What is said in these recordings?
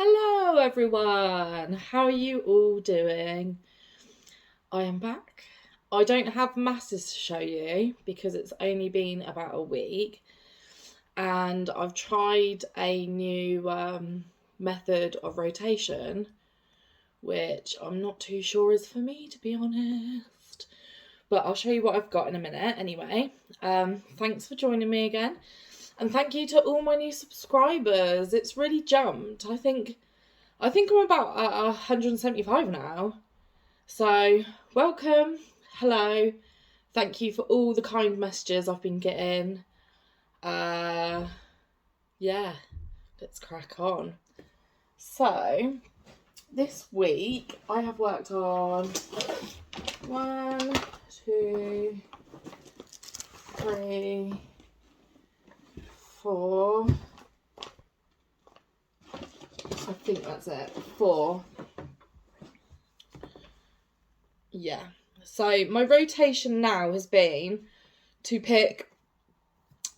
Hello everyone, how are you all doing? I am back. I don't have masses to show you because it's only been about a week and I've tried a new method of rotation which I'm not too sure is for me, to be honest, but I'll show you what I've got in a minute anyway. Thanks for joining me again. And thank you to all my new subscribers. It's really jumped. I think I'm about 175 now. So, welcome. Hello. Thank you for all the kind messages I've been getting. Yeah, let's crack on. So, this week I have worked on 1, 2, 3, 4. I think that's it. 4. Yeah. So my rotation now has been to pick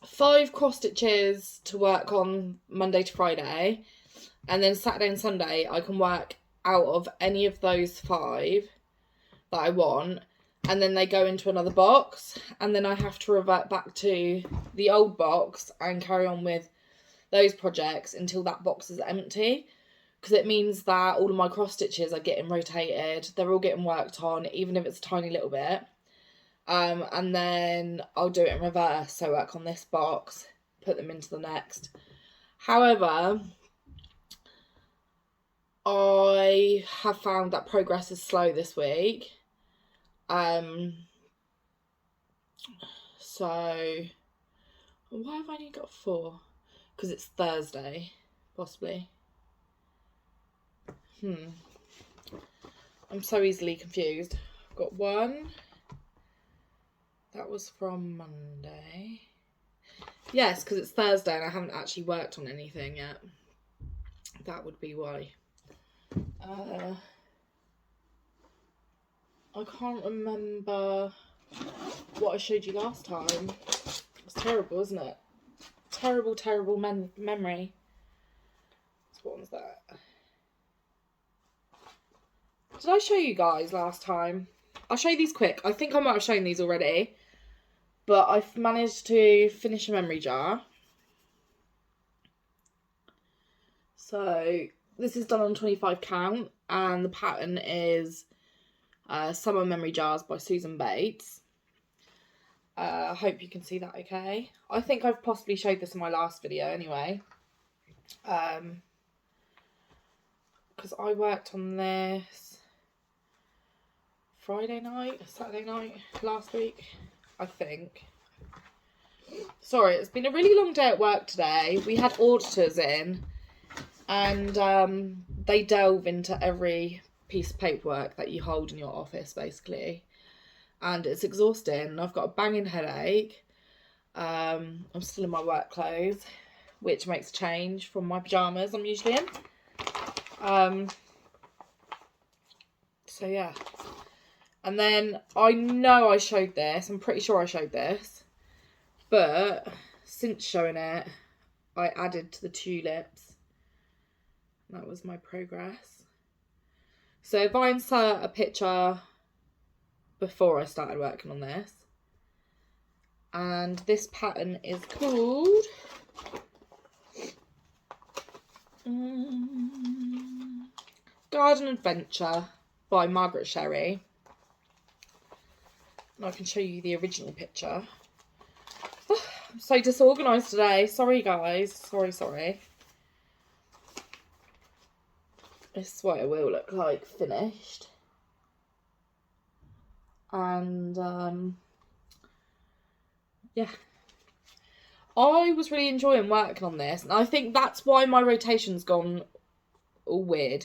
5 cross stitches to work on Monday to Friday, and then Saturday and Sunday I can work out of any of those 5 that I want, and then they go into another box, and then I have to revert back to the old box and carry on with those projects until that box is empty, because it means that all of my cross stitches are getting rotated, they're all getting worked on, even if it's a tiny little bit, and then I'll do it in reverse, so work on this box, put them into the next. However, I have found that progress is slow this week. So why have I only got 4? Because it's Thursday, possibly. I'm so easily confused. I've got 1. That was from Monday. Yes, because it's Thursday and I haven't actually worked on anything yet. That would be why. I can't remember what I showed you last time. It's terrible, isn't it? Terrible memory. So what was that? Did I show you guys last time? I'll show you these quick. I think I might have shown these already, but I've managed to finish a memory jar. So this is done on 25 count, and the pattern is Summer Memory Jars by Susan Bates. I hope you can see that okay. I think I've possibly showed this in my last video anyway. Because I worked on this Saturday night last week, I think. Sorry, it's been a really long day at work today. We had auditors in, and they delve into every piece of paperwork that you hold in your office, basically. And it's exhausting. I've got a banging headache. I'm still in my work clothes, which makes a change from my pyjamas I'm usually in. So yeah. And then I know I showed this. I'm pretty sure I showed this. But since showing it, I added to the tulips. That was my progress. So if I insert a picture before I started working on this, and this pattern is called Garden Adventure by Margaret Sherry. And I can show you the original picture. Oh, I'm so disorganised today. Sorry guys. Sorry. This is what it will look like finished. And yeah, I was really enjoying working on this, and I think that's why my rotation's gone all weird,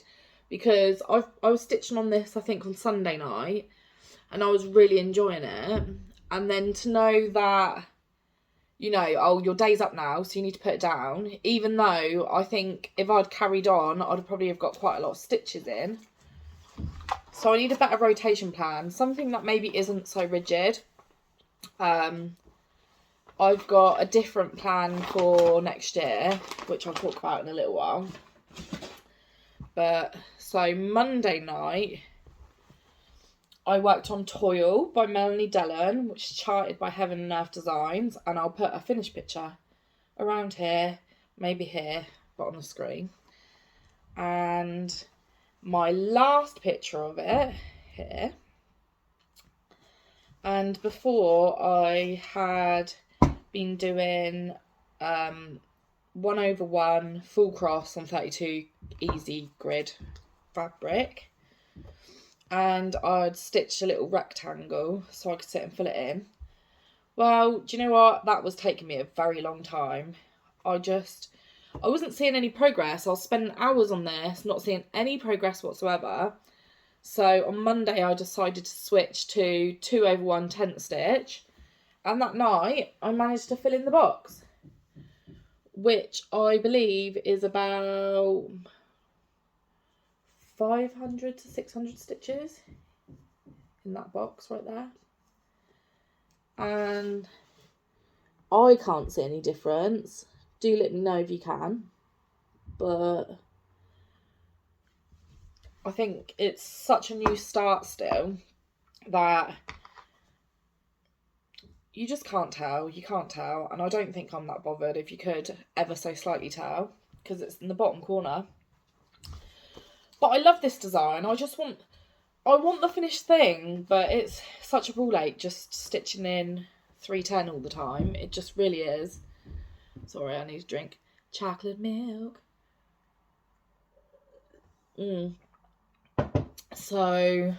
because I was stitching on this I think on Sunday night, and I was really enjoying it, and then to know that, you know, oh, your day's up now, so you need to put it down, even though I think if I'd carried on, I'd probably have got quite a lot of stitches in. So I need a better rotation plan, something that maybe isn't so rigid. I've got a different plan for next year, which I'll talk about in a little while. But so Monday night, I worked on Toil by Melanie Dillon, which is charted by Heaven and Earth Designs, and I'll put a finished picture around here, maybe here, but on the screen. And my last picture of it here. And before, I had been doing 1/1 full cross on 32 easy grid fabric, and I'd stitched a little rectangle so I could sit and fill it in. Well, do you know what? That was taking me a very long time. I wasn't seeing any progress. I was spending hours on this, not seeing any progress whatsoever. So on Monday, I decided to switch to 2/1 tent stitch. And that night, I managed to fill in the box, which I believe is about 500 to 600 stitches in that box right there. And I can't see any difference. Do let me know if you can. But I think it's such a new start still that you just can't tell. You can't tell. And I don't think I'm that bothered if you could ever so slightly tell, because it's in the bottom corner. But I love this design. I want the finished thing, but it's such a ball ache just stitching in 310 all the time. It just really is. Sorry, I need to drink chocolate milk. So,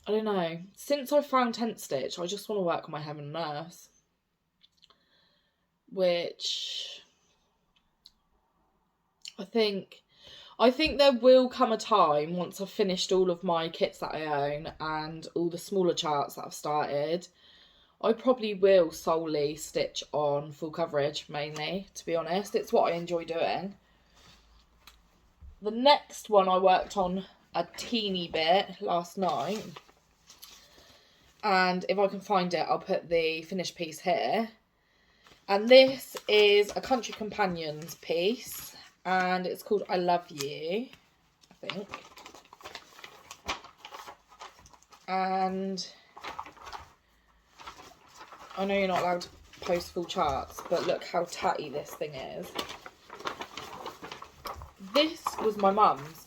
I don't know. Since I found tent stitch, I just want to work on my Heaven and Earth, which I think there will come a time once I've finished all of my kits that I own and all the smaller charts that I've started. I probably will solely stitch on full coverage mainly, to be honest. It's what I enjoy doing. The next one I worked on a teeny bit last night. And if I can find it, I'll put the finished piece here. And this is a Country Companions piece. And it's called I Love You, I think. And I know you're not allowed to post full charts, but look how tatty this thing is. This was my mum's.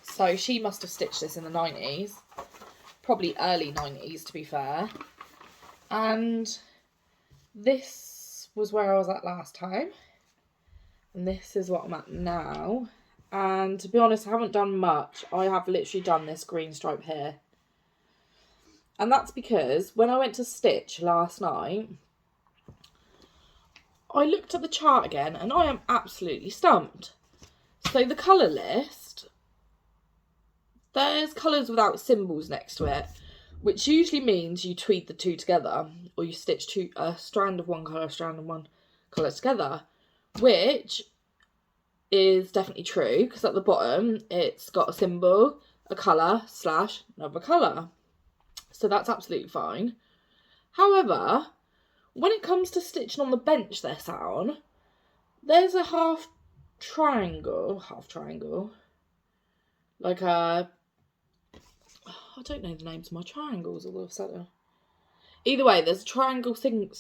So she must have stitched this in the 90s. Probably early 90s, to be fair. And this was where I was at last time. And this is what I'm at now. And to be honest, I haven't done much. I have literally done this green stripe here. And that's because when I went to stitch last night, I looked at the chart again and I am absolutely stumped. So the colour list, there's colours without symbols next to it, which usually means you tweed the two together, or you stitch a strand of one colour, a strand of one colour together, which is definitely true, because at the bottom it's got a symbol, a colour / another colour. So that's absolutely fine. However, when it comes to stitching on the bench they're sat on, there's a half triangle, like a, I don't know the names of my triangles all of a sudden. Either way, there's a triangle symbol.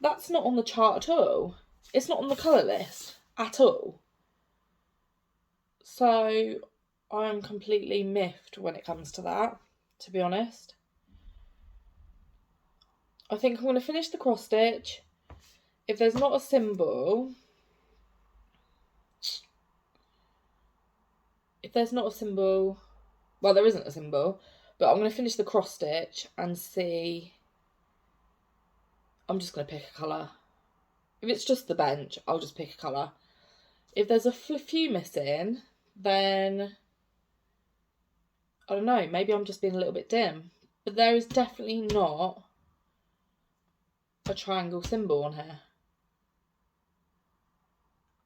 That's not on the chart at all. It's not on the colour list at all. So I'm completely miffed when it comes to that, to be honest. I think I'm going to finish the cross stitch. If there's not a symbol, well, there isn't a symbol, but I'm going to finish the cross stitch and see. I'm just going to pick a colour. If it's just the bench, I'll just pick a colour. If there's a few missing, then I don't know, maybe I'm just being a little bit dim. But there is definitely not a triangle symbol on here.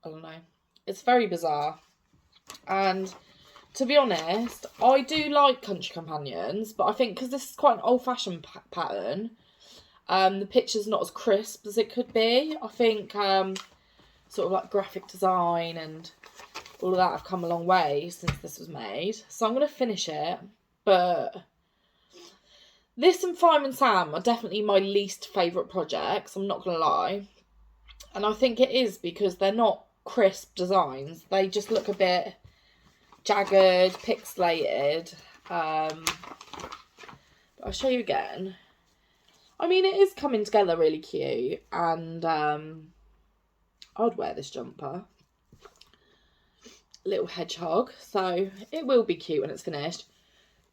I don't know. It's very bizarre. And to be honest, I do like Country Companions, but I think because this is quite an old-fashioned pattern, the picture's not as crisp as it could be. I think sort of like graphic design and all of that have come a long way since this was made. So I'm going to finish it. But this and Fireman Sam are definitely my least favourite projects, I'm not going to lie. And I think it is because they're not crisp designs. They just look a bit jagged, pixelated. But I'll show you again. I mean, it is coming together really cute. And I'd wear this jumper. Little hedgehog. So it will be cute when it's finished.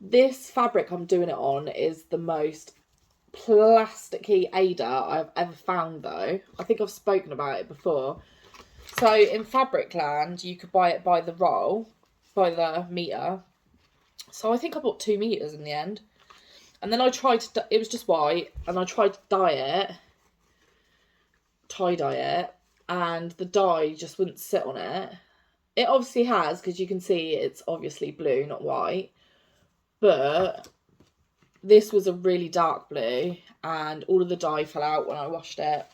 This fabric I'm doing it on is the most plasticky Ada I've ever found, though. I think I've spoken about it before. So in Fabricland, you could buy it by the roll, by the metre. So I think I bought 2 metres in the end. And then I tried to, it was just white, and I tried to dye it, tie-dye it, and the dye just wouldn't sit on it. It obviously has, because you can see it's obviously blue, not white. But this was a really dark blue, and all of the dye fell out when I washed it.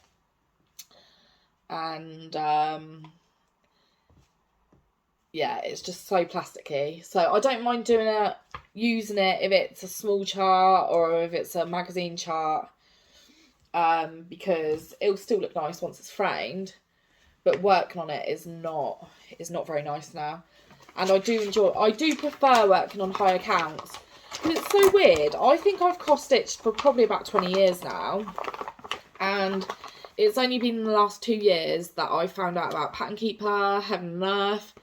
And yeah, it's just so plasticky. So I don't mind doing it, using it if it's a small chart or if it's a magazine chart, because it'll still look nice once it's framed. But working on it is not very nice now. And I do prefer working on higher counts. And it's so weird. I think I've cross-stitched for probably about 20 years now. And it's only been in the last 2 years that I found out about Pattern Keeper, Heaven and Earth,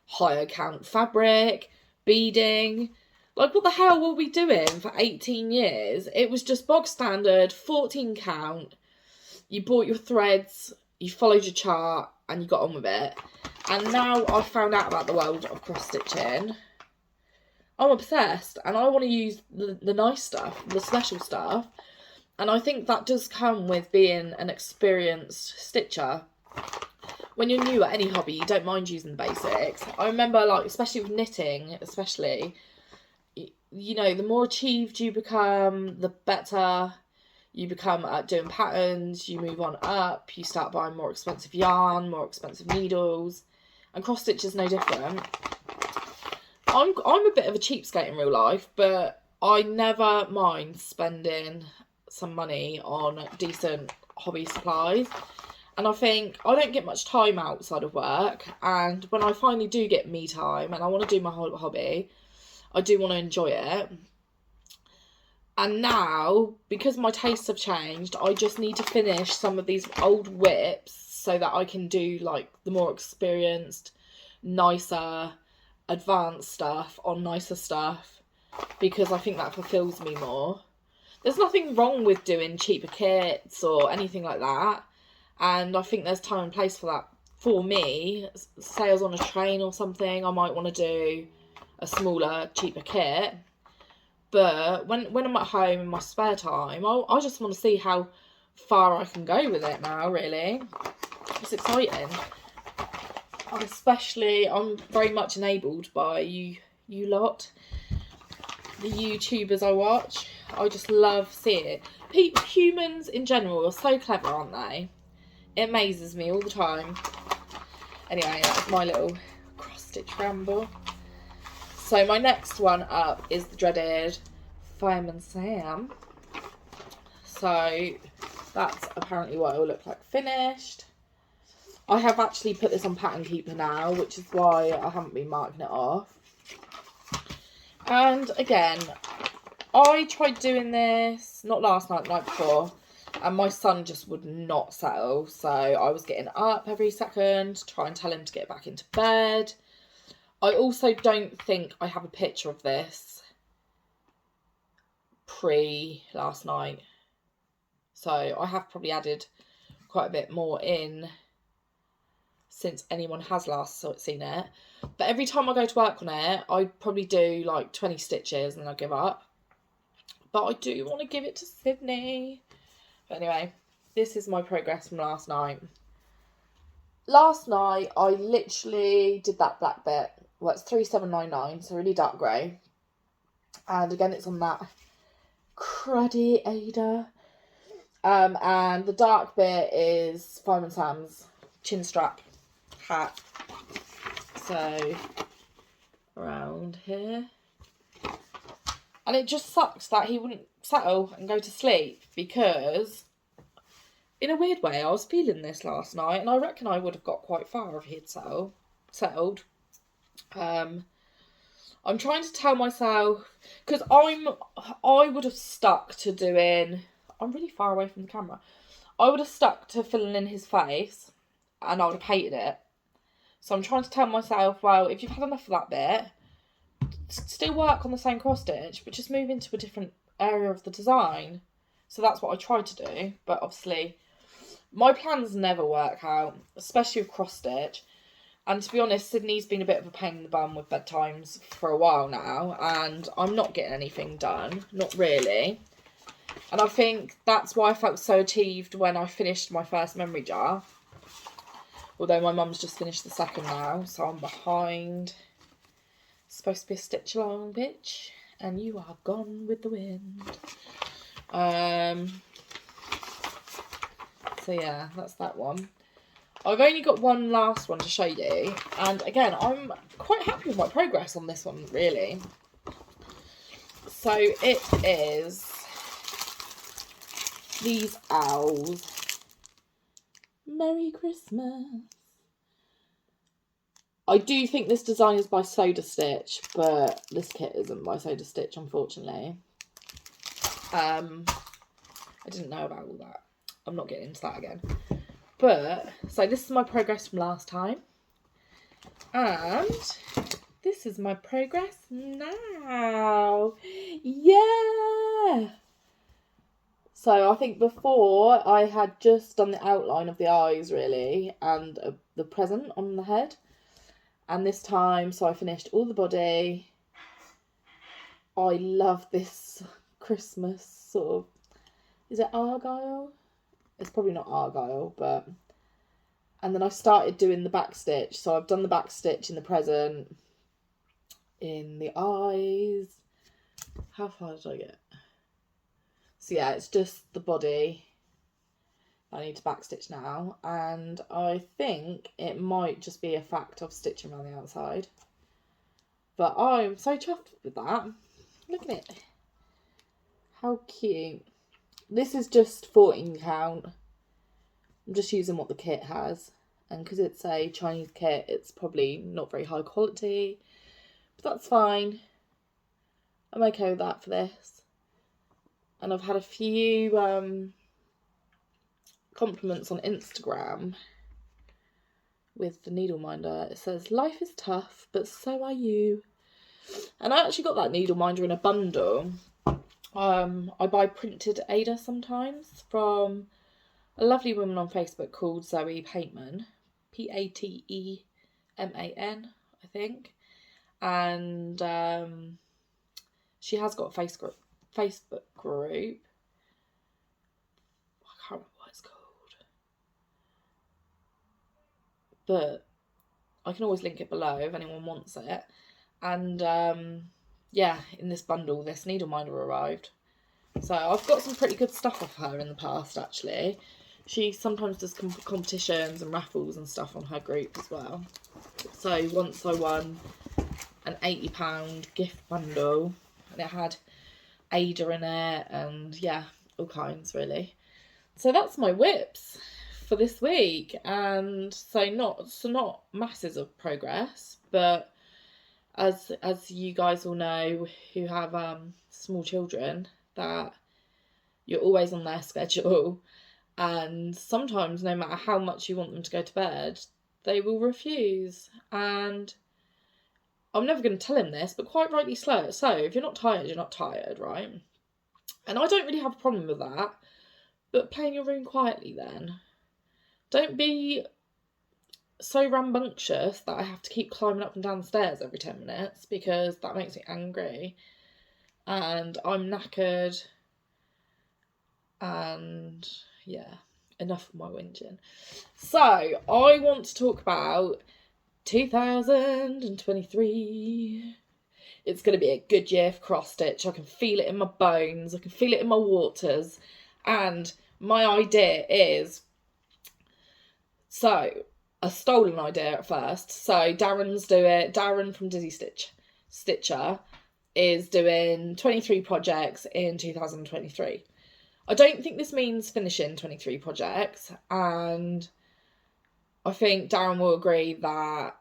higher count fabric, beading. Like, what the hell were we doing for 18 years? It was just bog standard, 14 count. You bought your threads, you followed your chart, and you got on with it. And now I've found out about the world of cross-stitching. I'm obsessed, and I want to use the nice stuff, the special stuff. And I think that does come with being an experienced stitcher. When you're new at any hobby, you don't mind using the basics. I remember, like, especially with knitting, you know, the more achieved you become, the better you become at doing patterns. You move on up, you start buying more expensive yarn, more expensive needles. And cross-stitch is no different. I'm a bit of a cheapskate in real life, but I never mind spending some money on decent hobby supplies. And I think I don't get much time outside of work, and when I finally do get me time and I want to do my whole hobby, I do want to enjoy it. And now, because my tastes have changed, I just need to finish some of these old whips so that I can do, like, the more experienced, nicer, advanced stuff on nicer stuff, because I think that fulfills me more. There's nothing wrong with doing cheaper kits or anything like that, and I think there's time and place for that. For me, say I was on a train or something, I might want to do a smaller, cheaper kit. But when I'm at home in my spare time, I just want to see how far I can go with it now, really. It's exciting. Especially, I'm very much enabled by you lot, the YouTubers I watch. I just love seeing it. Humans in general are so clever, aren't they? It amazes me all the time. Anyway, that's my little cross-stitch ramble. So my next one up is the dreaded Fireman Sam. So that's apparently what it will look like finished. I have actually put this on Pattern Keeper now, which is why I haven't been marking it off. And again, I tried doing this, not last night, the night before, and my son just would not settle. So I was getting up every second to try and tell him to get back into bed. I also don't think I have a picture of this pre-last night. So I have probably added quite a bit more in since anyone has last seen it. But every time I go to work on it, I probably do like 20 stitches and then I give up. But I do want to give it to Sydney. But anyway, this is my progress from last night. Last night, I literally did that black bit. Well, it's 3799, so really dark grey. And again, it's on that cruddy Ada. And the dark bit is Fireman Sam's chin strap hat. So around here. And it just sucks that he wouldn't settle and go to sleep, because in a weird way I was feeling this last night, and I reckon I would have got quite far if he had settled. I'm trying to tell myself, because I would have stuck to doing, I'm really far away from the camera, I would have stuck to filling in his face and I would have hated it. So I'm trying to tell myself, well, if you've had enough of that bit, still work on the same cross stitch, but just move into a different area of the design. So that's what I tried to do, but obviously my plans never work out, especially with cross stitch. And to be honest, Sydney's been a bit of a pain in the bum with bedtimes for a while now, and I'm not getting anything done, not really. And I think that's why I felt so achieved when I finished my first memory jar. Although my mum's just finished the second now, so I'm behind. It's supposed to be a stitch along, bitch, and you are gone with the wind. So yeah, that's that one. I've only got one last one to show you, and again, I'm quite happy with my progress on this one, really. So it is these owls. Merry Christmas. I do think this design is by Soda Stitch, but this kit isn't by Soda Stitch, unfortunately. I didn't know about all that. I'm not getting into that again. But, so this is my progress from last time. And this is my progress now. Yeah! So I think before I had just done the outline of the eyes, really, and the present on the head. And this time, so I finished all the body. I love this Christmas sort of, is it argyle? It's probably not argyle, but... And then I started doing the back stitch. So I've done the back stitch in the present, in the eyes. How far did I get? So yeah, it's just the body I need to back stitch now. And I think it might just be a fact of stitching around the outside. But I'm so chuffed with that. Look at it. How cute. This is just 14 count. I'm just using what the kit has. And because it's a Chinese kit, it's probably not very high quality. But that's fine. I'm okay with that for this. And I've had a few compliments on Instagram with the needle minder. It says, life is tough, but so are you. And I actually got that needle minder in a bundle. I buy printed Ada sometimes from a lovely woman on Facebook called Zoe Pateman. Pateman, I think. And she has got a Facebook group. I can't remember what it's called. But I can always link it below if anyone wants it. And yeah, in this bundle, this needle minder arrived. So I've got some pretty good stuff off her in the past, actually. She sometimes does competitions and raffles and stuff on her group as well. So once I won an £80 gift bundle, and it had Ada in it, and yeah, all kinds really. So that's my whips for this week, and so not masses of progress, but as you guys all know who have small children, that you're always on their schedule, and sometimes no matter how much you want them to go to bed, they will refuse. And I'm never going to tell him this, but quite rightly so. If you're not tired, you're not tired, right? And I don't really have a problem with that, but play in your room quietly then. Don't be so rambunctious that I have to keep climbing up and down the stairs every 10 minutes, because that makes me angry. And I'm knackered. And yeah, enough of my whinging. So I want to talk about 2023. It's going to be a good year for cross stitch. I can feel it in my bones. I can feel it in my waters. And my idea is, so a stolen idea at first. So Darren from Stitcher is doing 23 projects in 2023. I don't think this means finishing 23 projects, and I think Darren will agree that,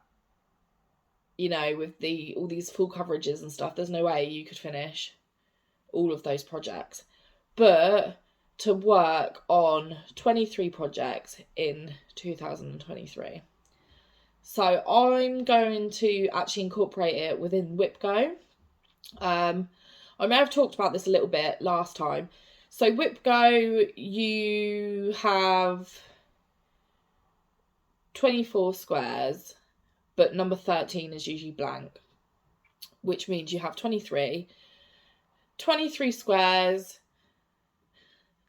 you know, with all these full coverages and stuff, there's no way you could finish all of those projects. But to work on 23 projects in 2023. So I'm going to actually incorporate it within WhipGo. I may have talked about this a little bit last time. So WhipGo, you have 24 squares, but number 13 is usually blank, which means you have 23 squares,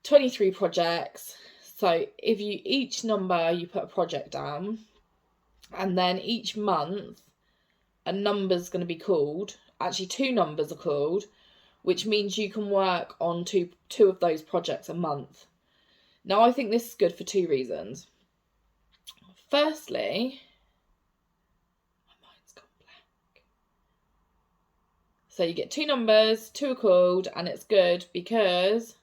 23 projects. So if you, each number, you put a project down, and then each month a number's going to be called. Actually, 2 numbers are called, which means you can work on two of those projects a month. Now, I think this is good for 2 reasons. Firstly, my mind's gone blank. So you get 2 numbers, 2 are called, and it's good because...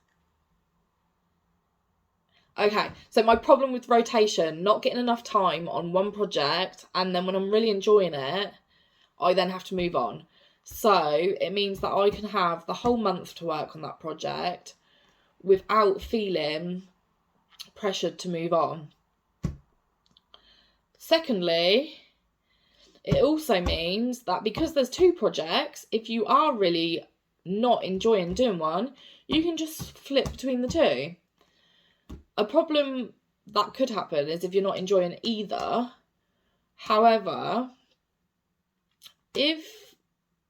Okay, so my problem with rotation, not getting enough time on one project, and then when I'm really enjoying it, I then have to move on. So it means that I can have the whole month to work on that project without feeling pressured to move on. Secondly, it also means that because there's 2 projects, if you are really not enjoying doing one, you can just flip between the 2. A problem that could happen is if you're not enjoying either. However, if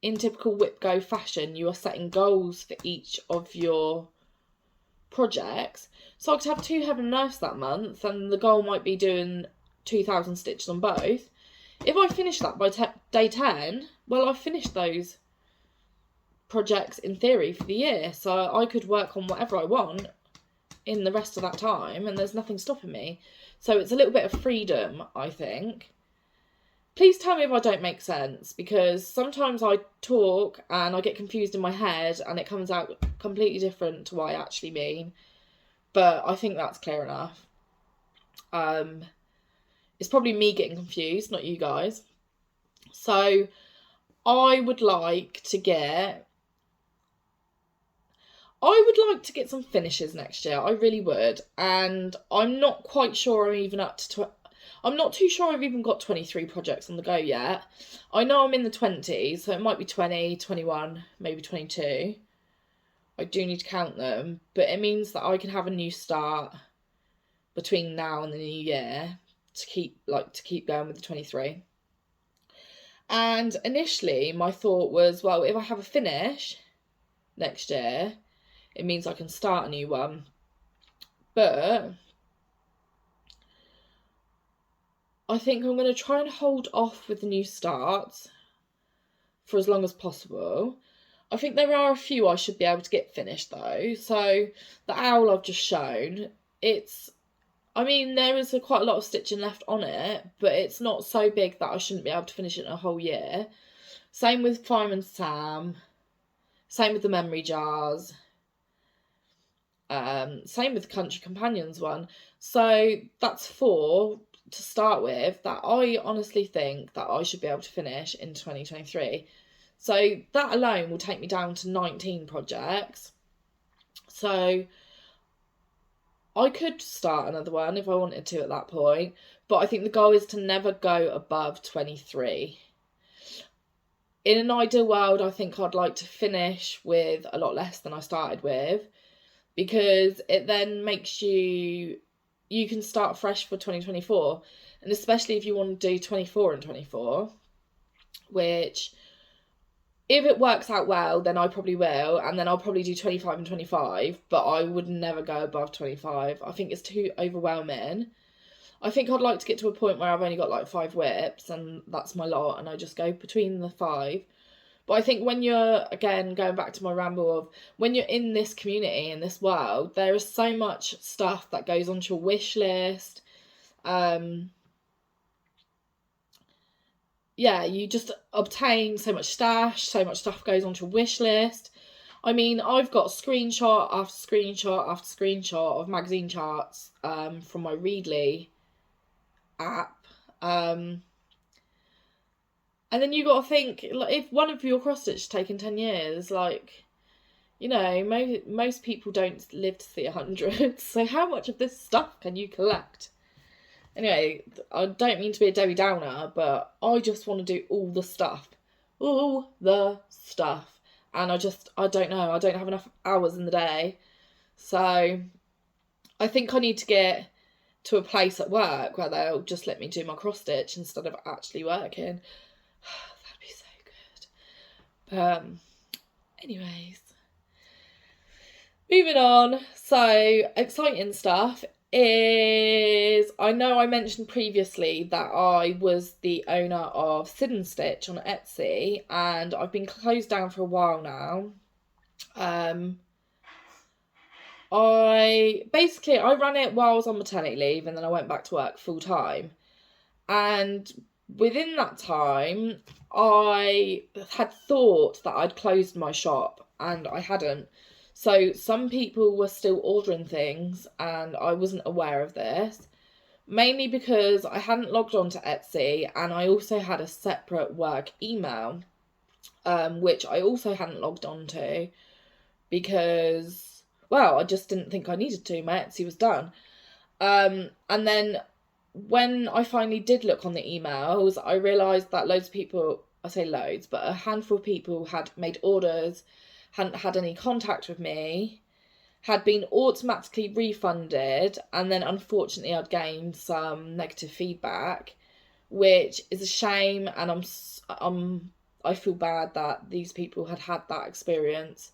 in typical WhipGo fashion you are setting goals for each of your projects, so I could have 2 Heaven and Earths that month, and the goal might be doing 2,000 stitches on both. If I finish that by day 10, well, I've finished those projects in theory for the year, so I could work on whatever I want in the rest of that time, and there's nothing stopping me. So it's a little bit of freedom, I think. Please tell me if I don't make sense, because sometimes I talk and I get confused in my head and it comes out completely different to what I actually mean. But I think that's clear enough. It's probably me getting confused, not you guys. So I would like to get some finishes next year. I really would. And I'm not quite sure I'm even up to... I'm not too sure I've even got 23 projects on the go yet. I know I'm in the 20s, so it might be 20, 21, maybe 22. I do need to count them. But it means that I can have a new start between now and the new year to keep going with the 23. And initially, my thought was, well, if I have a finish next year, it means I can start a new one. But I think I'm going to try and hold off with the new starts for as long as possible. I think there are a few I should be able to get finished though. So the owl I've just shown, there is quite a lot of stitching left on it, but it's not so big that I shouldn't be able to finish it in a whole year. Same with Fireman Sam. Same with the memory jars. Same with the Country Companions one. So that's 4 to start with that I honestly think that I should be able to finish in 2023. So that alone will take me down to 19 projects. So I could start another one if I wanted to at that point, but I think the goal is to never go above 23. In an ideal world, I think I'd like to finish with a lot less than I started with, because it then makes you can start fresh for 2024. And especially if you want to do 24 and 24, which if it works out well, then I probably will. And then I'll probably do 25 and 25, but I would never go above 25. I think it's too overwhelming. I think I'd like to get to a point where I've only got like 5 whips and that's my lot, and I just go between the 5. But I think when you're, again, going back to my ramble of, when you're in this community, in this world, there is so much stuff that goes onto your wish list. yeah, you just obtain so much stash, so much stuff goes onto a wish list. I mean, I've got screenshot after screenshot after screenshot of magazine charts from my Readly app. And then you got to think, like, if one of your cross stitch taken 10 years, like, you know, most people don't live to see 100. So how much of this stuff can you collect? Anyway, I don't mean to be a Debbie Downer, but I just want to do all the stuff. All the stuff. And I don't know, I don't have enough hours in the day. So I think I need to get to a place at work where they'll just let me do my cross stitch instead of actually working. That'd be so good. Anyways, moving on. So exciting stuff is, I know I mentioned previously that I was the owner of Sid and Stitch on Etsy, and I've been closed down for a while now. I ran it while I was on maternity leave, and then I went back to work full time. And within that time, I had thought that I'd closed my shop, and I hadn't. So some people were still ordering things, and I wasn't aware of this. Mainly because I hadn't logged on to Etsy, and I also had a separate work email, which I also hadn't logged on to because, well, I just didn't think I needed to. My Etsy was done. And then when I finally did look on the emails, I realised that loads of people, I say loads, but a handful of people had made orders, hadn't had any contact with me, had been automatically refunded, and then unfortunately I'd gained some negative feedback, which is a shame, and I feel bad that these people had that experience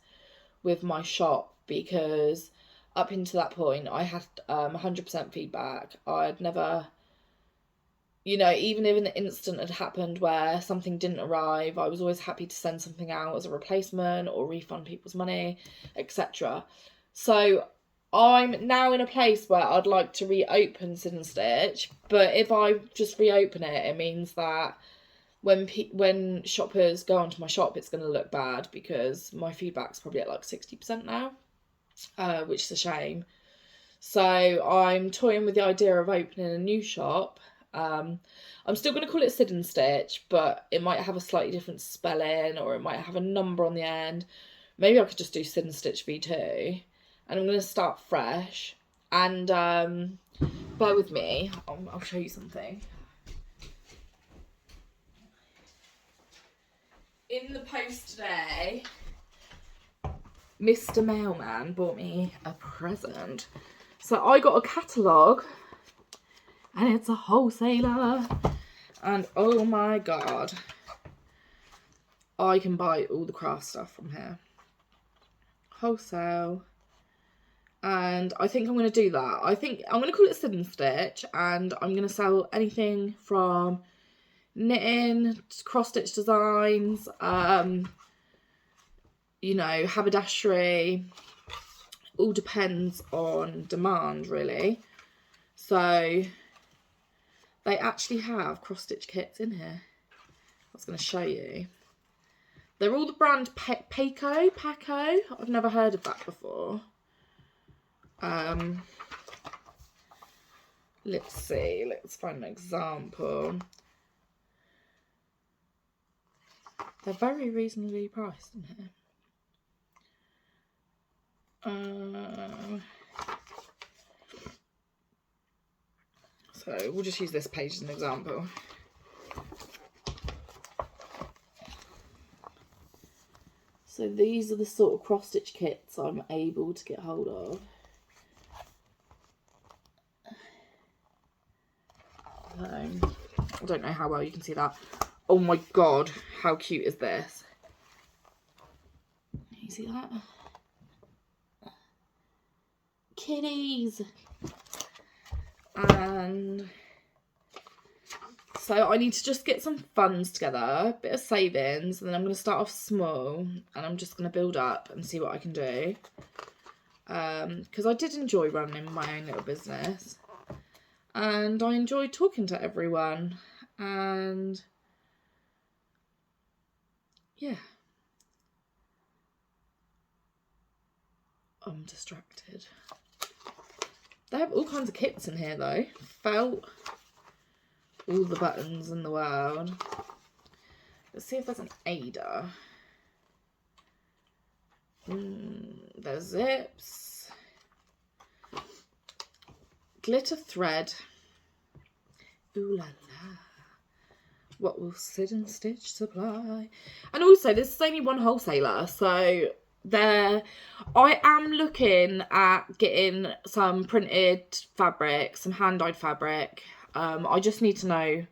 with my shop, because up until that point I had 100% feedback. I'd never, you know, even if an instant had happened where something didn't arrive, I was always happy to send something out as a replacement or refund people's money, etc. So I'm now in a place where I'd like to reopen Sid and Stitch, but if I just reopen it, it means that when shoppers go onto my shop, it's going to look bad because my feedback's probably at like 60% now, which is a shame. So I'm toying with the idea of opening a new shop. I'm still going to call it Sid and Stitch, but it might have a slightly different spelling, or it might have a number on the end. Maybe I could just do Sid and Stitch V2. And I'm going to start fresh. And bear with me, I'll show you something. In the post today, Mr. Mailman bought me a present. So I got a catalogue, and it's a wholesaler. And oh my god, I can buy all the craft stuff from here. Wholesale. And I think I'm going to do that. I think I'm going to call it Sid and Stitch, and I'm going to sell anything from knitting, cross-stitch designs, you know, haberdashery. All depends on demand, really. So they actually have cross-stitch kits in here. I was going to show you. They're all the brand Paco. I've never heard of that before. Let's see. Let's find an example. They're very reasonably priced in here. So we'll just use this page as an example. So these are the sort of cross-stitch kits I'm able to get hold of. I don't know how well you can see that. Oh my god, how cute is this? Can you see that? Kitties! And so I need to just get some funds together, a bit of savings, and then I'm going to start off small, and I'm just going to build up and see what I can do. Because I did enjoy running my own little business, and I enjoyed talking to everyone, and yeah. I'm distracted. They have all kinds of kits in here though. Felt. All the buttons in the world. Let's see if there's an Ada. There's zips. Glitter thread. Ooh la la. What will Sid and Stitch supply? And also, this is only one wholesaler, so I am looking at getting some printed fabric, some hand-dyed fabric. I just need to know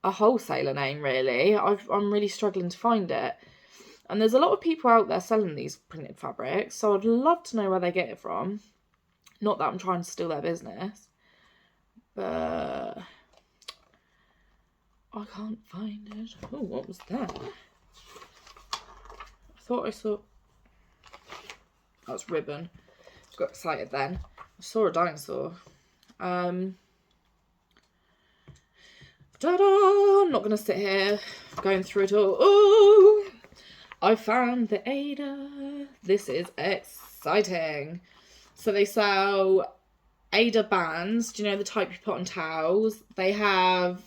a wholesaler name, really. I'm really struggling to find it. And there's a lot of people out there selling these printed fabrics, so I'd love to know where they get it from. Not that I'm trying to steal their business, but I can't find it. Oh, what was that? I thought I saw... That's ribbon. Got excited then. I saw a dinosaur. Ta-da! I'm not going to sit here going through it all. Oh, I found the Ada. This is exciting. So they sell Ada bands. Do you know the type you put on towels? They have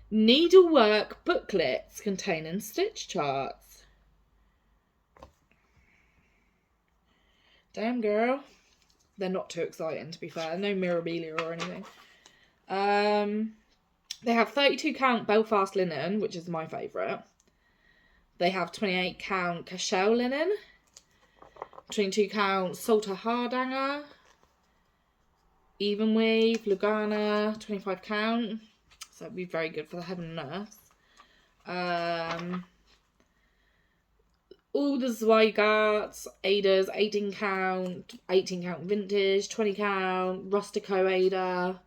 needlework booklets containing stitch charts. Damn, girl. They're not too exciting, to be fair. No memorabilia or anything. They have 32 count Belfast linen, which is my favourite. They have 28 count Cashel linen, 22 count Salter Hardanger, Even Weave, Lugana, 25 count. So it'd be very good for the Heaven and Earth. All the Zweigarts, Adas, 18 count vintage, 20 count, Rustico Ada.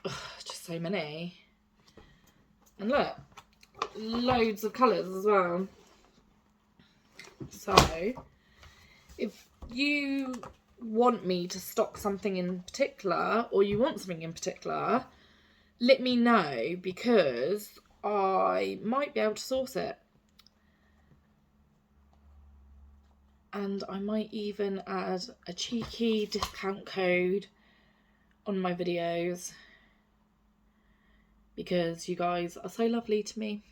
Ugh, just so many. And look, loads of colours as well. So, if you want me to stock something in particular, or you want something in particular, let me know, because I might be able to source it. And I might even add a cheeky discount code on my videos, because you guys are so lovely to me.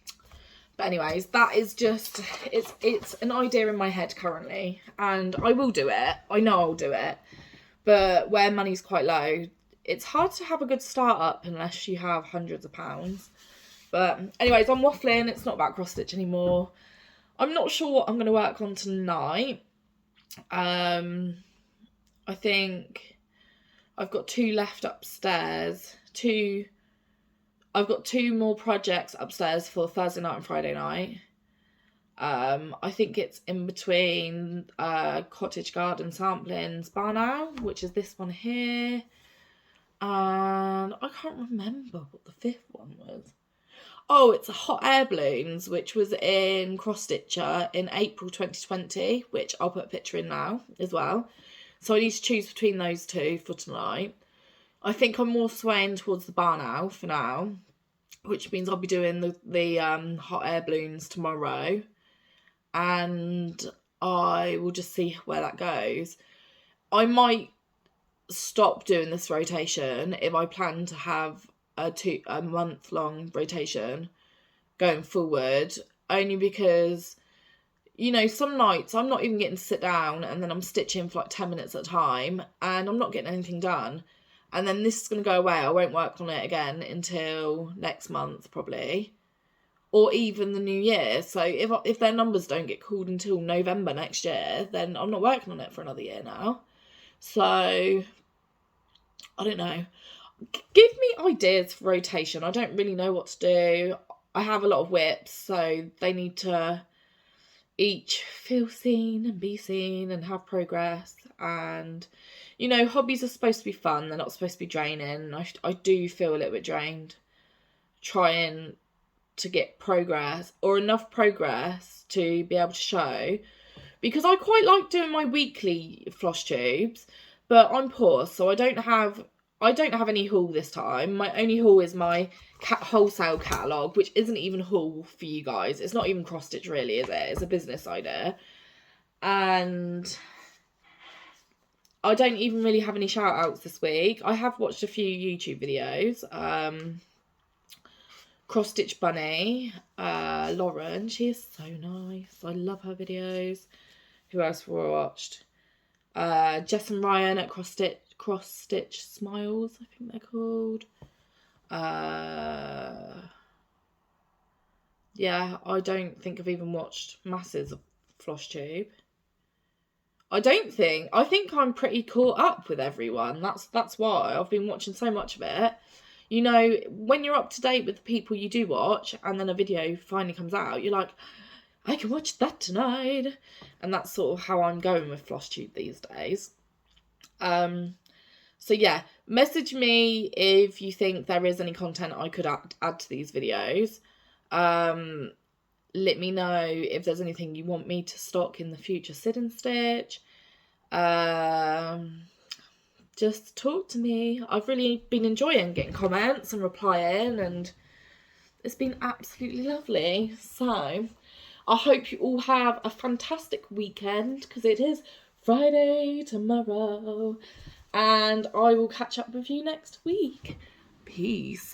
But anyways, that is just, it's an idea in my head currently, and I will do it. I know I'll do it. But where money's quite low, it's hard to have a good start-up unless you have hundreds of pounds. But anyways, I'm waffling. It's not about cross-stitch anymore. I'm not sure what I'm going to work on tonight. I think I've got 2 left upstairs. I've got 2 more projects upstairs for Thursday night and Friday night. I think it's in between Cottage Garden Samplings Barn Owl, which is this one here. And I can't remember what the 5th one was. Oh, it's a Hot Air Balloons, which was in Cross Stitcher in April 2020, which I'll put a picture in now as well. So I need to choose between those 2 for tonight. I think I'm more swaying towards the Barn Owl for now, which means I'll be doing the Hot Air Balloons tomorrow. And I will just see where that goes. I might stop doing this rotation if I plan to have a month-long rotation going forward, only because, you know, some nights I'm not even getting to sit down, and then I'm stitching for like 10 minutes at a time, and I'm not getting anything done. And then this is going to go away. I won't work on it again until next month, probably, or even the new year. So if their numbers don't get called until November next year, then I'm not working on it for another year now. So I don't know. Give me ideas for rotation. I don't really know what to do. I have a lot of whips, so they need to each feel seen and be seen and have progress. And, you know, hobbies are supposed to be fun. They're not supposed to be draining. I do feel a little bit drained trying to get progress, or enough progress to be able to show, because I quite like doing my weekly floss tubes, but I'm poor, so I don't have I don't have any haul this time. My only haul is my wholesale catalogue, which isn't even haul for you guys. It's not even cross stitch really, is it? It's a business idea. And I don't even really have any shout outs this week. I have watched a few YouTube videos. Cross Stitch Bunny, Lauren, she is so nice. I love her videos. Who else have I watched? Jess and Ryan at Cross Stitch Smiles, I think they're called. Yeah, I don't think I've even watched masses of Flosstube. I think I'm pretty caught up with everyone. That's why I've been watching so much of it. You know, when you're up to date with the people you do watch, and then a video finally comes out, you're like, I can watch that tonight. And that's sort of how I'm going with Flosstube these days. So yeah, message me if you think there is any content I could add to these videos. Let me know if there's anything you want me to stock in the future Sit and Stitch. Just talk to me. I've really been enjoying getting comments and replying, and it's been absolutely lovely. So I hope you all have a fantastic weekend, because it is Friday tomorrow, and I will catch up with you next week. Peace.